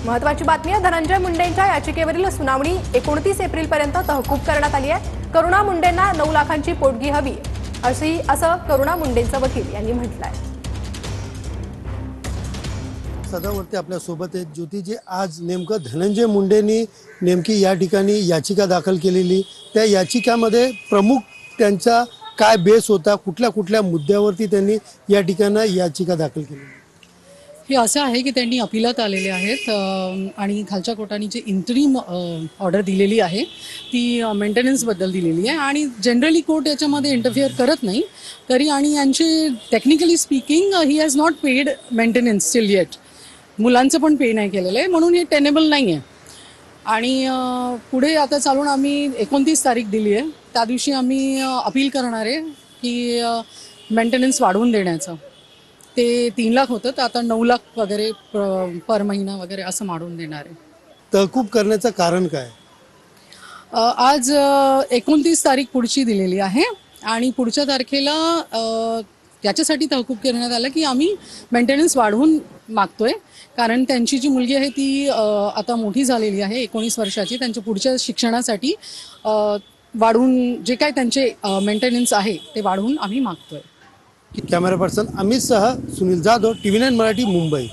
महत्त्वाची बातमी आहे। धनंजय मुंडेंच्या याचिकेवरील सुनावणी 29 एप्रिलपर्यंत तहकूब करण्यात आली आहे। करुणा मुंडेंना 9 लाखांची पोटगी हवी असं करुणा मुंडेंचे वकील यांनी म्हटलं आहे। सदावर्ती आपल्या सोबत आहेत ज्योतिजी। आज नेमकं धनंजय मुंडेंनी नेमकी या ठिकाणी याचिका दाखल केलेली, त्या याचिकामध्ये प्रमुख त्यांचा काय बेस होता, कुठल्या कुठल्या मुद्द्यावरती त्यांनी या ठिकाणी याचिका दाखल केली? हे असं आहे की त्यांनी अपिलात आलेले आहेत आणि खालच्या कोर्टाने जी इंटरिम ऑर्डर दिलेली आहे ती मेंटेनन्सबद्दल दिलेली आहे आणि जनरली कोर्ट याच्यामध्ये इंटरफिअर करत नाही तरी आणि यांचे technically speaking he has not paid maintenance till eight, मुलांचं पण पे नाही केलेलं आहे म्हणून हे टेनेबल नाही आहे। आणि पुढे आता चालून आम्ही 29 तारीख दिली आहे, त्या दिवशी आम्ही अपील करणार आहे की मेंटेनन्स वाढवून देण्याचं। ते 3 लाख होतं तर आता 9 लाख वगैरे पर महिना वगैरे असं वाढवून देणार आहे। तहकूब करण्याचं कारण काय? आज 29 तारीख पुढची दिलेली आहे आणि पुढच्या तारखेला याच्यासाठी तहकूब करण्यात आलं की आम्ही मेंटेनन्स वाढवून मागतोय, कारण त्यांची जी मुलगी आहे ती आता मोठी झालेली आहे, 19 वर्षाची। त्यांच्या पुढच्या शिक्षणासाठी वाढवून जे काय त्यांचे मेंटेनन्स आहे ते वाढवून आम्ही मागतोय। कॅमेरा पर्सन अमित सह सुनील जाधव, TV9 मराठी, मुंबई।